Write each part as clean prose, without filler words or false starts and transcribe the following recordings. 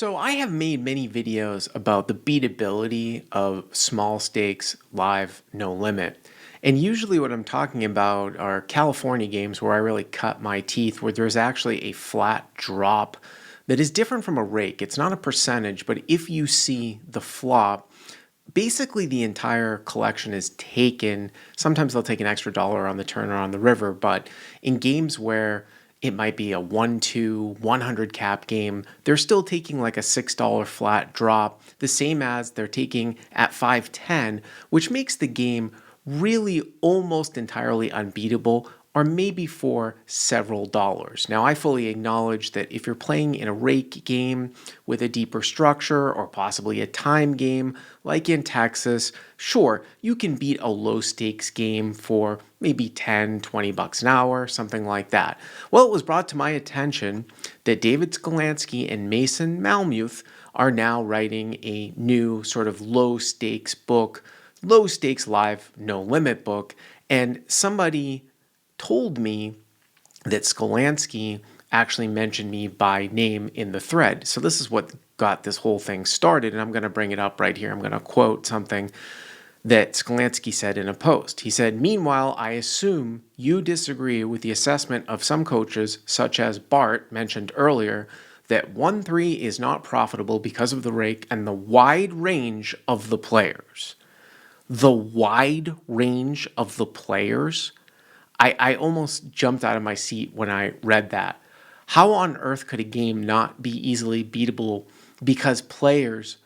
So I have made many videos about the beatability of small stakes live no limit. And usually what I'm talking about are California games where I really cut my teeth, where there's actually a flat drop that is different from a rake. It's not a percentage, but if you see the flop, basically the entire collection is taken. Sometimes they'll take an extra dollar on the turn or on the river, but in games where it might be a 1-2, 100 cap game, they're still taking like a $6 flat drop, the same as they're taking at 510, which makes the game really almost entirely unbeatable, or maybe for several dollars. Now, I fully acknowledge that if you're playing in a rake game with a deeper structure or possibly a time game like in Texas, sure, you can beat a low stakes game for maybe 10, 20 bucks an hour, something like that. Well, it was brought to my attention that David Sklansky and Mason Malmuth are now writing a new sort of low stakes book, low stakes live no limit book, and somebody told me that Sklansky actually mentioned me by name in the thread. So this is what got this whole thing started, and I'm going to bring it up right here. I'm going to quote something that Sklansky said in a post. He said, "Meanwhile, I assume you disagree with the assessment of some coaches, such as Bart mentioned earlier, that 1-3 is not profitable because of the rake and the wide range of the players." The wide range of the players? I almost jumped out of my seat when I read that. How on earth could a game not be easily beatable because players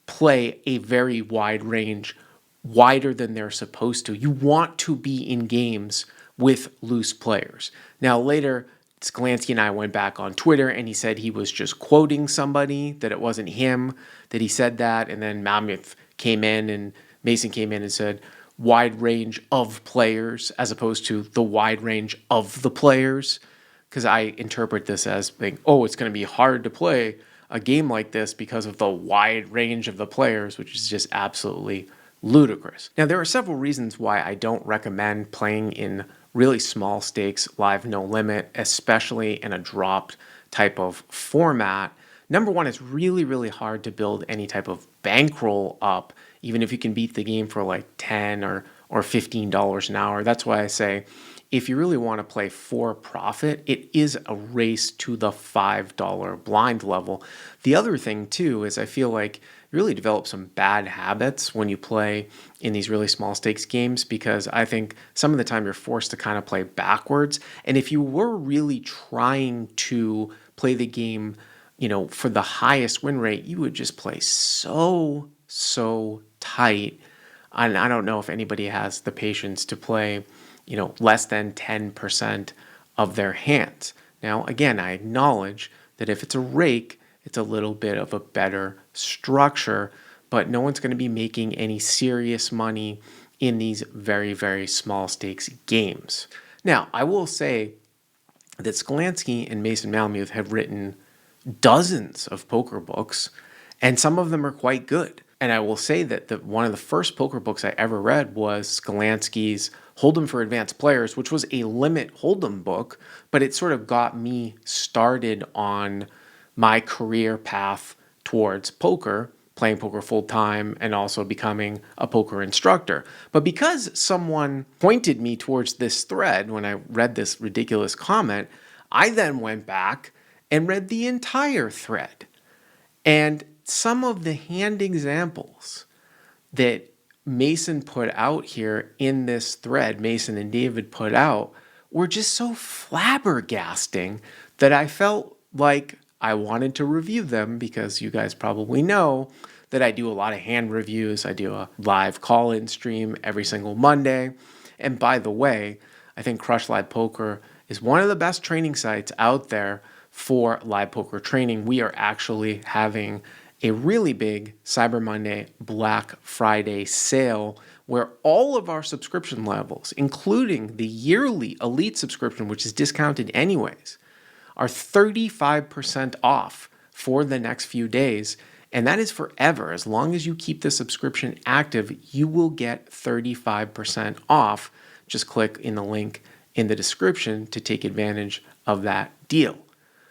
play a very wide range, wider than they're supposed to? You want to be in games with loose players. Now, later, Sklansky and I went back on Twitter and he said he was just quoting somebody, that it wasn't him, that he said that. And then Malmuth came in and Mason came in and said, wide range of players as opposed to the wide range of the players, because I interpret this as being, oh, it's going to be hard to play a game like this because of the wide range of the players, which is just absolutely ludicrous. Now, there are several reasons why I don't recommend playing in really small stakes live no limit, especially in a dropped type of format. Number one, it's really, really hard to build any type of bankroll up, even if you can beat the game for like $10 or $15 an hour. That's why I say, if you really want to play for profit, it is a race to the $5 blind level. The other thing too is I feel like you really develop some bad habits when you play in these really small stakes games, because I think some of the time you're forced to kind of play backwards. And if you were really trying to play the game, for the highest win rate, you would just play so tight. And I don't know if anybody has the patience to play, less than 10% of their hands. Now, again, I acknowledge that if it's a rake, it's a little bit of a better structure, but no one's going to be making any serious money in these very, very small stakes games. Now, I will say that Sklansky and Mason Malmuth have written dozens of poker books, and some of them are quite good. And I will say that one of the first poker books I ever read was Skalansky's Hold'em for Advanced Players, which was a limit Hold'em book, but it sort of got me started on my career path towards poker, playing poker full time, and also becoming a poker instructor. But because someone pointed me towards this thread when I read this ridiculous comment, I then went back and read the entire thread. And some of the hand examples that Mason put out here in this thread, Mason and David put out, were just so flabbergasting that I felt like I wanted to review them, because you guys probably know that I do a lot of hand reviews. I do a live call-in stream every single Monday. And by the way, I think Crush Live Poker is one of the best training sites out there for live poker training. We are actually having a really big Cyber Monday, Black Friday sale where all of our subscription levels, including the yearly Elite subscription, which is discounted anyways, are 35% off for the next few days. And that is forever. As long as you keep the subscription active, you will get 35% off. Just click in the link in the description to take advantage of that deal.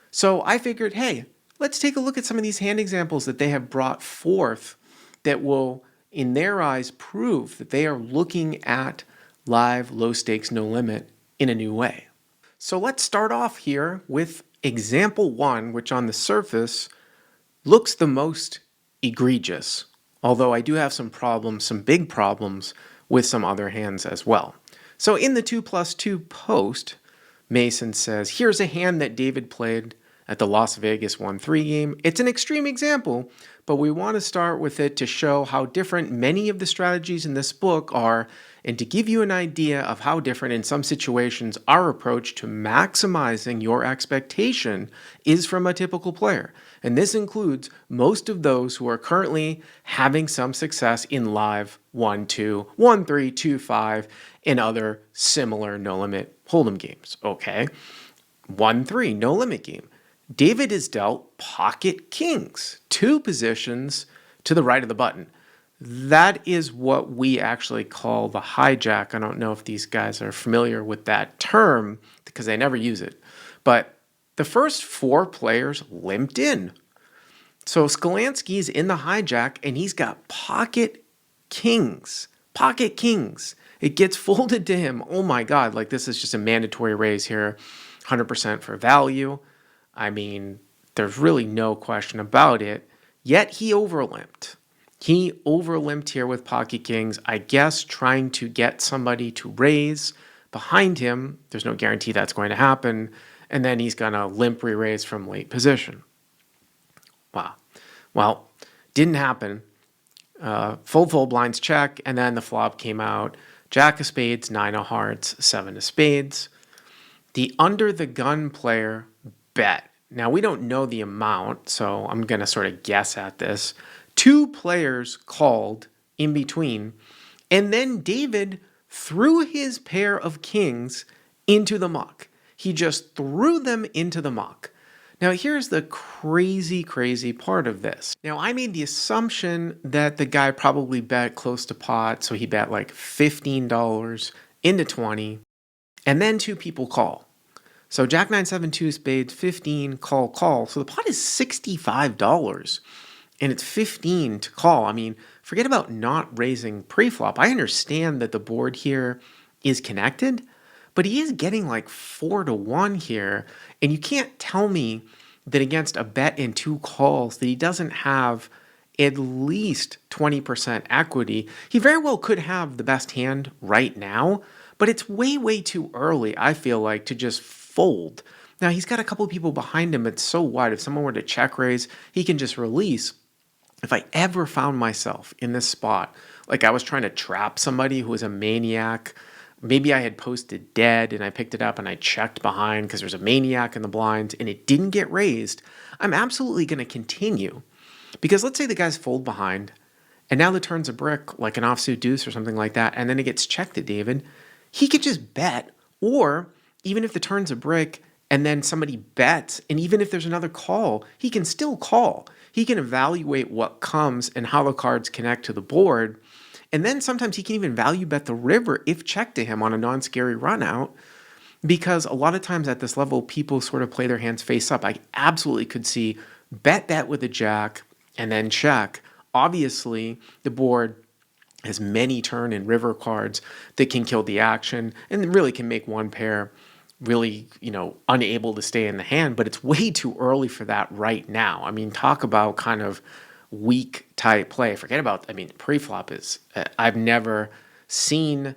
So I figured, hey, let's take a look at some of these hand examples that they have brought forth that will, in their eyes, prove that they are looking at live, low stakes, no limit in a new way. So let's start off here with example 1, which on the surface looks the most egregious, although I do have some problems, some big problems with some other hands as well. So in the 2+2 post, Mason says, here's a hand that David played at the Las Vegas 1-3 game. It's an extreme example, but we want to start with it to show how different many of the strategies in this book are, and to give you an idea of how different in some situations our approach to maximizing your expectation is from a typical player. And this includes most of those who are currently having some success in live 1-2, 1-3, 2-5, and other similar no-limit hold'em games. Okay, 1-3, no-limit game. David is dealt pocket kings, 2 positions to the right of the button. That is what we actually call the hijack. I don't know if these guys are familiar with that term because they never use it. But the first 4 players limped in. So Sklansky's in the hijack and he's got pocket kings. Pocket kings. It gets folded to him. Oh my God, like this is just a mandatory raise here. 100% for value. I mean, there's really no question about it. Yet he overlimped. He overlimped here with pocket kings, I guess trying to get somebody to raise behind him. There's no guarantee that's going to happen. And then he's going to limp re-raise from late position. Wow. Well, didn't happen. Full blinds check, and then the flop came out. Jack of spades, 9 of hearts, 7 of spades. The under the gun player bet. Now, we don't know the amount, so I'm going to sort of guess at this. 2 players called in between, and then David threw his pair of kings into the muck. He just threw them into the muck. Now, here's the crazy part of this. Now, I made the assumption that the guy probably bet close to pot, so he bet like $15 into 20, and then 2 people call. So Jack 9, 7, 2 spades, 15, call. So the pot is $65, and it's 15 to call. I mean, forget about not raising pre-flop. I understand that the board here is connected, but he is getting like 4-1 here, and you can't tell me that against a bet and 2 calls that he doesn't have at least 20% equity. He very well could have the best hand right now, but it's way too early, I feel like, to just fold. Now, he's got a couple of people behind him, but so what? If someone were to check raise, he can just release. If I ever found myself in this spot, like I was trying to trap somebody who was a maniac, maybe I had posted dead and I picked it up and I checked behind because there's a maniac in the blinds and it didn't get raised, I'm absolutely going to continue. Because let's say the guys fold behind and now the turn's a brick, like an offsuit deuce or something like that, and then it gets checked to David, he could just bet. Or even if the turn's a brick and then somebody bets, and even if there's another call, he can still call. He can evaluate what comes and how the cards connect to the board. And then sometimes he can even value bet the river if checked to him on a non-scary run out, because a lot of times at this level, people sort of play their hands face up. I absolutely could see bet that with a jack and then check. Obviously, the board has many turn and river cards that can kill the action and really can make one pair really, unable to stay in the hand, but it's way too early for that right now. I mean, talk about kind of weak type play. Forget about, pre-flop is, I've never seen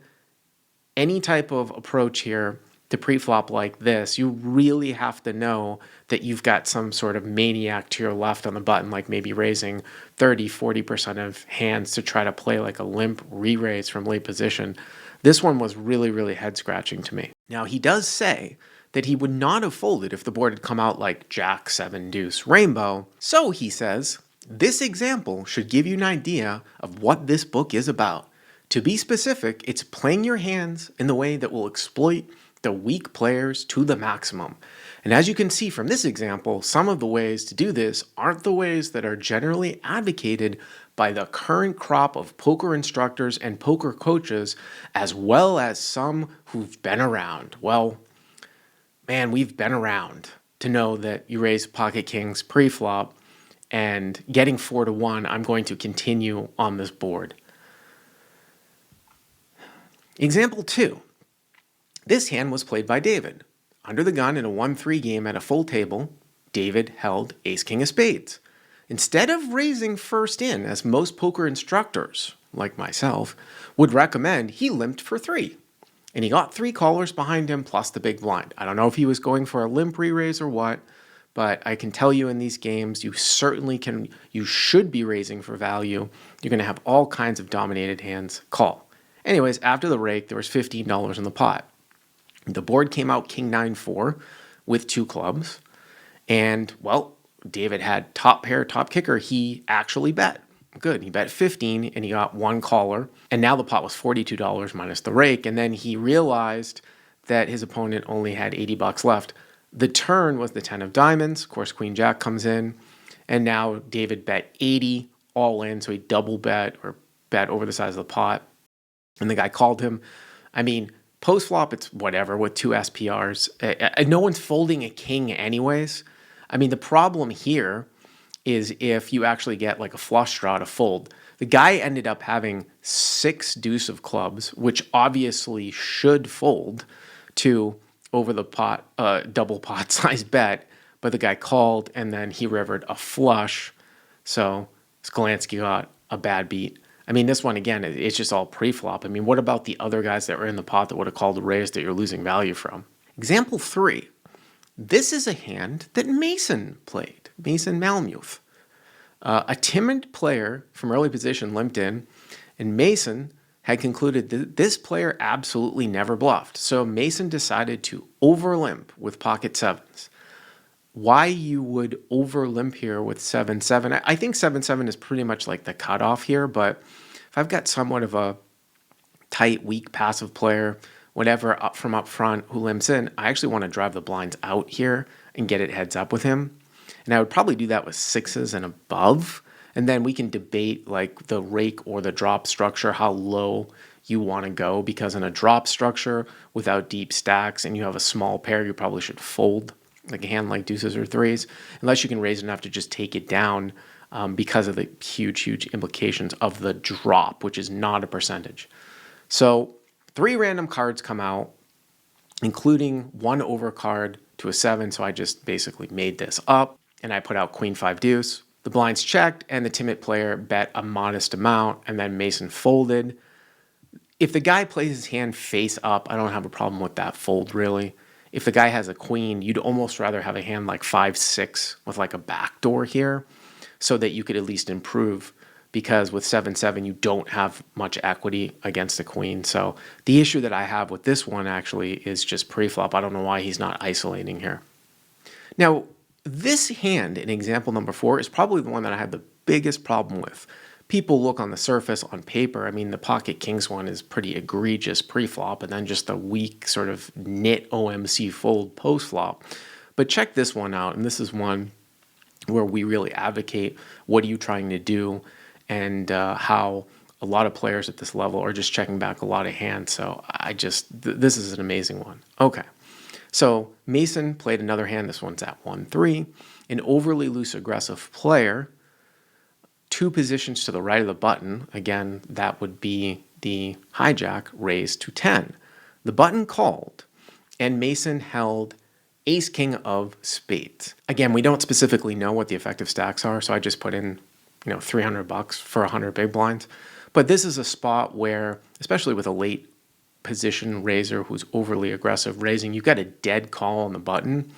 any type of approach here to pre-flop like this. You really have to know that you've got some sort of maniac to your left on the button, like maybe raising 30-40% of hands to try to play like a limp re-raise from late position. This one was really head-scratching to me. Now, he does say that he would not have folded if the board had come out like Jack, 7, deuce, rainbow. So, he says, this example should give you an idea of what this book is about. To be specific, it's playing your hands in the way that will exploit the weak players to the maximum. And as you can see from this example, some of the ways to do this aren't the ways that are generally advocated by the current crop of poker instructors and poker coaches, as well as some who've been around. Well, man, we've been around, to know that you raise pocket kings pre-flop, and getting 4-1, I'm going to continue on this board. Example 2. This hand was played by David. Under the gun in a 1-3 game at a full table, David held ace-king of spades. Instead of raising first in, as most poker instructors, like myself, would recommend, he limped for 3. And he got 3 callers behind him plus the big blind. I don't know if he was going for a limp re-raise or what, but I can tell you in these games, you should be raising for value. You're going to have all kinds of dominated hands call. Anyways, after the rake, there was $15 in the pot. The board came out king 9-4 with 2 clubs. And, well, David had top pair, top kicker. He actually bet. Good. He bet 15 and he got 1 caller. And now the pot was $42 minus the rake. And then he realized that his opponent only had $80 left. The turn was the 10 of diamonds. Of course, Queen Jack comes in. And now David bet 80 all in. So he double bet or bet over the size of the pot. And the guy called him. I mean, post flop, it's whatever with 2 SPRs. No one's folding a king anyways. I mean, the problem here is if you actually get like a flush draw to fold. The guy ended up having 6 deuce of clubs, which obviously should fold to over the pot, double pot size bet, but the guy called and then he rivered a flush. So Sklansky got a bad beat. I mean, this one, again, it's just all pre-flop. I mean, what about the other guys that were in the pot that would have called a raise that you're losing value from? Example 3. This is a hand that Mason played, Mason Malmuth. A timid player from early position limped in, and Mason had concluded that this player absolutely never bluffed. So Mason decided to over-limp with pocket 7s. Why you would over-limp here with 7-7, I think 7-7 is pretty much like the cutoff here, but if I've got somewhat of a tight, weak, passive player, whatever, up front who limps in, I actually want to drive the blinds out here and get it heads up with him. And I would probably do that with 6s and above. And then we can debate like the rake or the drop structure, how low you want to go. Because in a drop structure without deep stacks and you have a small pair, you probably should fold like a hand like deuces or 3s, unless you can raise enough to just take it down because of the huge, huge implications of the drop, which is not a percentage. So 3 random cards come out, including 1 overcard to a 7. So I just basically made this up and I put out queen 5 deuce. The blinds checked and the timid player bet a modest amount and then Mason folded. If the guy plays his hand face up, I don't have a problem with that fold really. If the guy has a queen, you'd almost rather have a hand like 5-6 with like a backdoor here so that you could at least improve, because with 7-7 you don't have much equity against the queen. So the issue that I have with this one actually is just pre-flop. I don't know why he's not isolating here. Now, this hand in example number 4 is probably the one that I had the biggest problem with. People look on the surface on paper. I mean, the pocket kings one is pretty egregious pre-flop and then just a weak sort of knit OMC fold post-flop. But check this one out, and this is one where we really advocate what are you trying to do and how a lot of players at this level are just checking back a lot of hands. So this is an amazing one. Okay, so Mason played another hand. This one's at 1-3. An overly loose aggressive player, 2 positions to the right of the button, again, that would be the hijack, raised to 10. The button called, and Mason held ace-king of spades. Again, we don't specifically know what the effective stacks are, so I just put in, $300 for 100 big blinds. But this is a spot where, especially with a late position raiser who's overly aggressive raising, you've got a dead call on the button.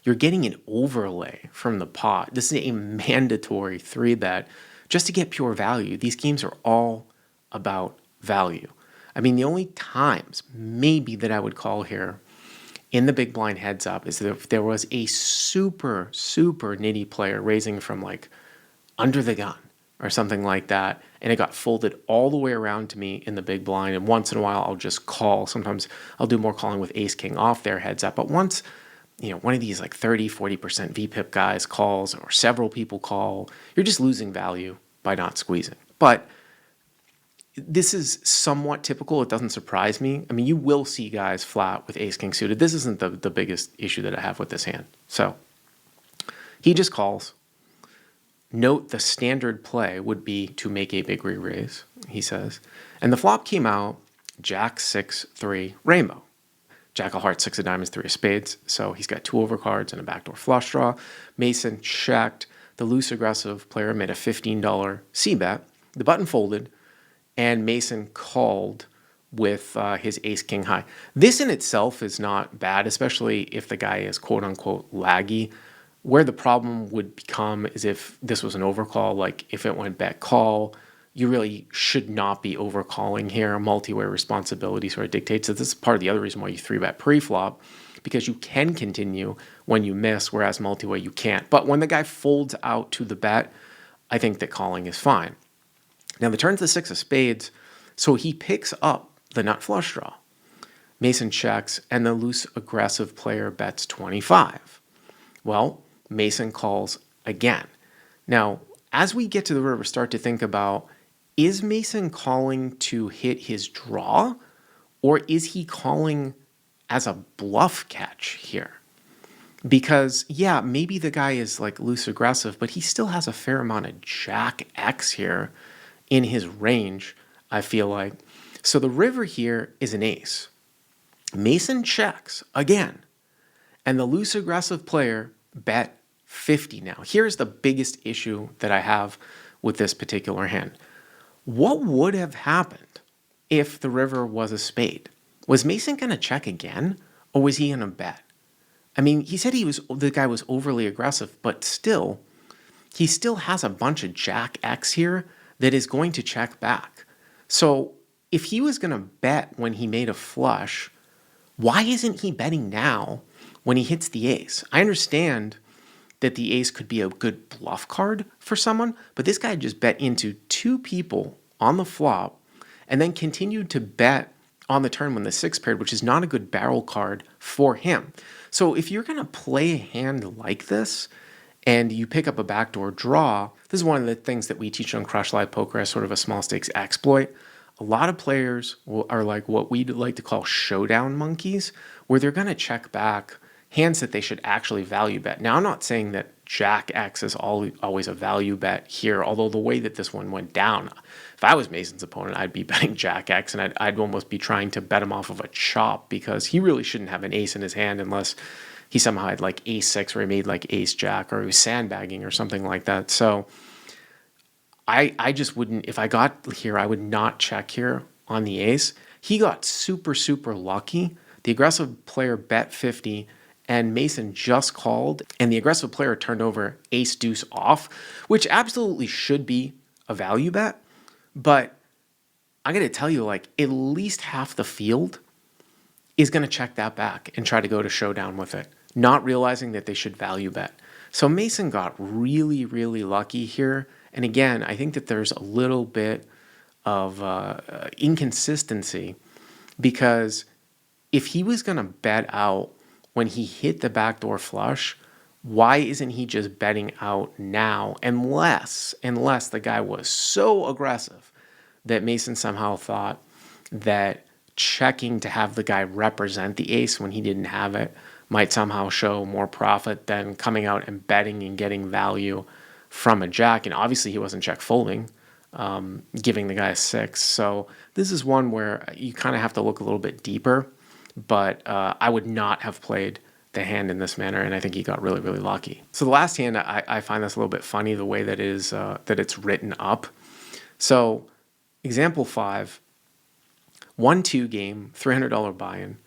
You're getting an overlay from the pot. This is a mandatory 3-bet. Just to get pure value. These games are all about value. I mean, the only times maybe that I would call here in the big blind heads up is that if there was a super, super nitty player raising from like under the gun or something like that, and it got folded all the way around to me in the big blind, and once in a while I'll just call. Sometimes I'll do more calling with ace-king off their heads up, but once one of these like 30-40% VPIP guys calls or several people call, you're just losing value by not squeezing. But this is somewhat typical. It doesn't surprise me. I mean, you will see guys flat with ace-king suited. This isn't the biggest issue that I have with this hand. So He just calls. Note the standard play would be to make a big re-raise, he says. And the flop came out Jack 6-3 rainbow. Jack of hearts, 6 of diamonds, 3 of spades. So he's got 2 overcards and a backdoor flush draw. Mason checked. The loose aggressive player made a $15 c-bet. The button folded, and Mason called with his ace-king high. This in itself is not bad, especially if the guy is quote-unquote laggy. Where the problem would become is if this was an overcall, like if it went bet call, you really should not be overcalling here. Multi-way responsibility sort of dictates that. This is part of the other reason why you 3-bet pre-flop, because you can continue when you miss, whereas multi-way you can't. But when the guy folds out to the bet, I think that calling is fine. Now the turn's the 6 of spades, so he picks up the nut flush draw. Mason checks, and the loose aggressive player bets 25. Well, Mason calls again. Now, as we get to the river, start to think about, is Mason calling to hit his draw, or is he calling as a bluff catch here? Because, yeah, maybe the guy is like loose aggressive, but he still has a fair amount of Jack X here in his range, I feel like. So the river here is an ace. Mason checks again, and the loose aggressive player bet 50 now. Here's the biggest issue that I have with this particular hand. What would have happened if the river was a spade? Was Mason going to check again, or was he going to bet? I mean, he said the guy was overly aggressive, but still, he still has a bunch of Jack X here that is going to check back. So if he was going to bet when he made a flush, why isn't he betting now when he hits the ace? I understand that the ace could be a good bluff card for someone, but this guy just bet into 2 people on the flop and then continued to bet on the turn when the 6 paired, which is not a good barrel card for him. So if you're going to play a hand like this and you pick up a backdoor draw, this is one of the things that we teach on Crush Live Poker as sort of a small stakes exploit. A lot of players are like what we'd like to call showdown monkeys, where they're going to check back hands that they should actually value bet. Now, I'm not saying that Jack X is always a value bet here, although the way that this one went down, if I was Mason's opponent, I'd be betting Jack X, and I'd almost be trying to bet him off of a chop, because he really shouldn't have an ace in his hand unless he somehow had like ace 6 or he made like ace jack, or he was sandbagging or something like that. So I just wouldn't, if I got here, I would not check here on the ace. He got super, super lucky. The aggressive player bet 50, and Mason just called, and the aggressive player turned over ace deuce off, which absolutely should be a value bet. But I got to tell you, like, at least half the field is going to check that back and try to go to showdown with it, not realizing that they should value bet. So Mason got really, really lucky here. And again, I think that there's a little bit of inconsistency, because if he was going to bet out when he hit the backdoor flush, why isn't he just betting out now? Unless the guy was so aggressive that Mason somehow thought that checking to have the guy represent the ace when he didn't have it might somehow show more profit than coming out and betting and getting value from a jack. And obviously he wasn't check folding, giving the guy a 6. So this is one where you kind of have to look a little bit deeper. But I would not have played the hand in this manner, and I think he got really, really lucky. So the last hand, I find this a little bit funny, the way that it's written up. So example 5, 1-2 game, $300 buy-in.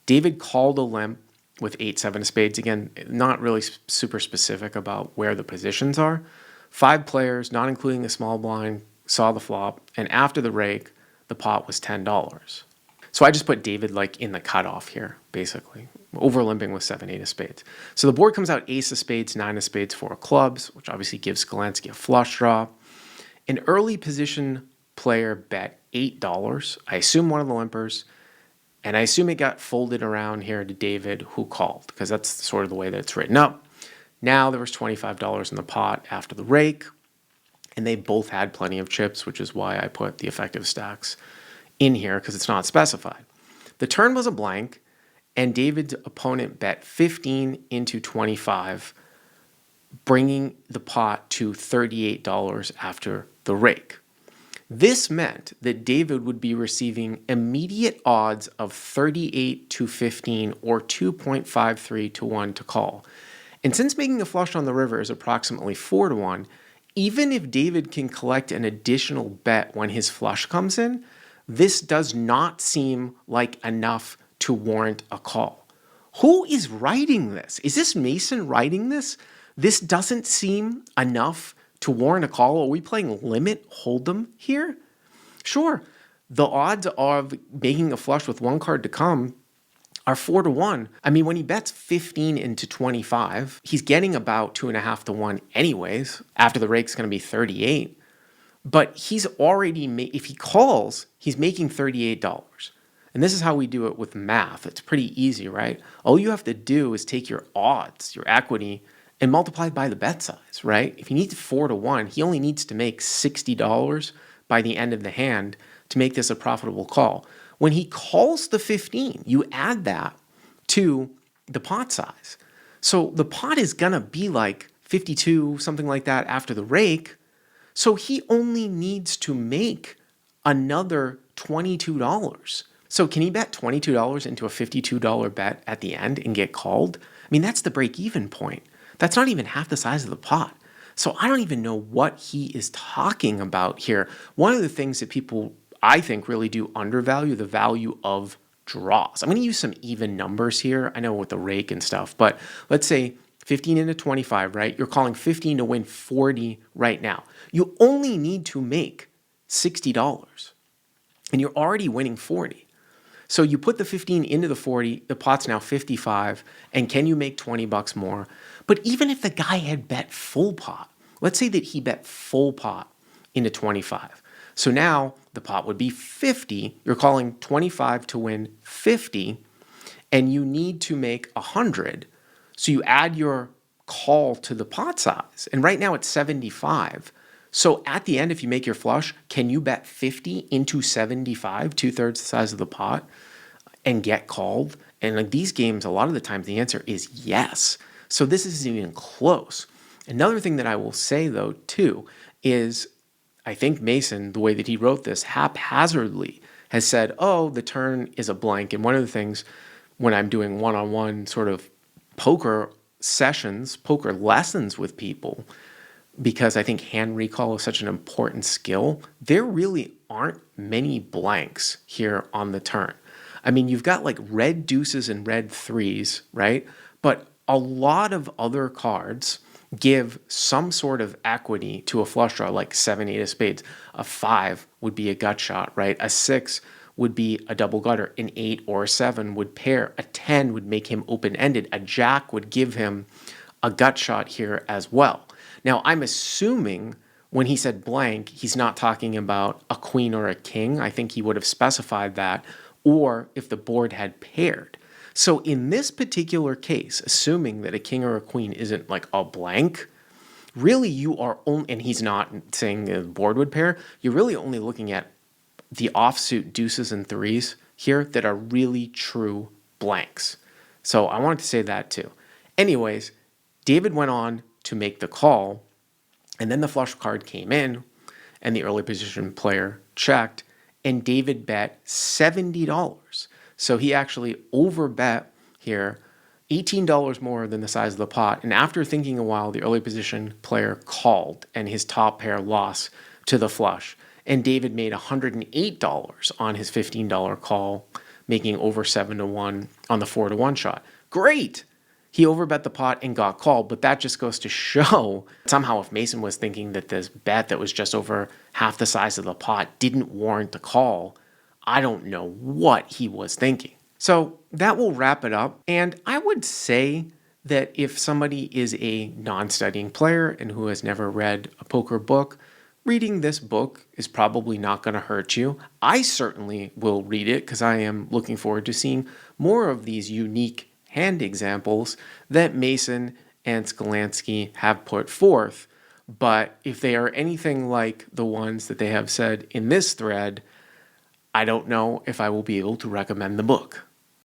David called a limp with 8-7 of spades. Again, not really super specific about where the positions are. 5 players, not including the small blind, saw the flop, and after the rake, the pot was $10. So I just put David like in the cutoff here, basically, over limping with 7-8 of spades. So the board comes out ace of spades, 9 of spades, 4 of clubs, which obviously gives Sklansky a flush draw. An early position player bet $8. I assume one of the limpers, and I assume it got folded around here to David, who called, because that's sort of the way that it's written up. Now there was $25 in the pot after the rake, and they both had plenty of chips, which is why I put the effective stacks in here, because it's not specified. The turn was a blank, and David's opponent bet 15 into 25 bringing the pot to $38 after the rake. This meant that David would be receiving immediate odds of 38 to 15 or 2.53 to 1 to call. And since making a flush on the river is approximately 4 to 1, even if David can collect an additional bet when his flush comes in, this does not seem like enough to warrant a call. Who is writing this? Is this Mason writing this? This doesn't seem enough to warrant a call. Are we playing limit hold'em here? Sure, the odds of making a flush with one card to come are 4 to 1. I mean, when he bets 15 into 25, he's getting about 2.5 to 1 anyways. After the rake's going to be 38. But he's already if he calls, he's making $38. And this is how we do it with math. It's pretty easy, right? All you have to do is take your odds, your equity, and multiply it by the bet size, right? If he needs 4 to 1, he only needs to make $60 by the end of the hand to make this a profitable call. When he calls the 15, you add that to the pot size. So the pot is going to be like 52, something like that after the rake. So he only needs to make another $22. So can he bet $22 into a $52 bet at the end and get called? I mean, that's the break-even point. That's not even half the size of the pot. So I don't even know what he is talking about here. One of the things that people, I think, really do undervalue the value of draws. I'm going to use some even numbers here. I know with the rake and stuff, but let's say 15 into 25, right? You're calling 15 to win 40 right now. You only need to make $60 and you're already winning 40. So you put the 15 into the 40, the pot's now 55, and can you make 20 bucks more? But even if the guy had bet full pot, let's say that he bet full pot into 25. So now the pot would be 50. You're calling 25 to win 50, and you need to make 100. So you add your call to the pot size, and right now it's 75. So at the end, if you make your flush, can you bet 50 into 75, 2/3 the size of the pot, and get called? And like these games, a lot of the times the answer is yes. So this isn't even close. Another thing that I will say though too is I think Mason, the way that he wrote this haphazardly, has said, oh, the turn is a blank. And one of the things when I'm doing one-on-one sort of poker sessions, poker lessons with people, because I think hand recall is such an important skill, there really aren't many blanks here on the turn. I mean, you've got like red deuces and red threes, right? But a lot of other cards give some sort of equity to a flush draw, like 7, 8 of spades. A 5 would be a gut shot, right? A 6 would be a double gutter. An 8 or a 7 would pair. A 10 would make him open-ended. A jack would give him a gut shot here as well. Now, I'm assuming when he said blank, he's not talking about a queen or a king. I think he would have specified that, or if the board had paired. So in this particular case, assuming that a king or a queen isn't like a blank, really you are only, and he's not saying the board would pair, you're really only looking at the offsuit deuces and threes here that are really true blanks. So I wanted to say that too. Anyways, David went on to make the call, and then the flush card came in, and the early position player checked, and David bet $70. So he actually overbet here, $18 more than the size of the pot. And after thinking a while, the early position player called, and his top pair lost to the flush. And David made $108 on his $15 call, making over 7 to 1 on the 4 to 1 shot. Great! He overbet the pot and got called, but that just goes to show somehow if Mason was thinking that this bet that was just over half the size of the pot didn't warrant a call, I don't know what he was thinking. So that will wrap it up. And I would say that if somebody is a non-studying player and who has never read a poker book, reading this book is probably not going to hurt you. I certainly will read it because I am looking forward to seeing more of these unique hand examples that Mason and Sklansky have put forth. But if they are anything like the ones that they have said in this thread, I don't know if I will be able to recommend the book.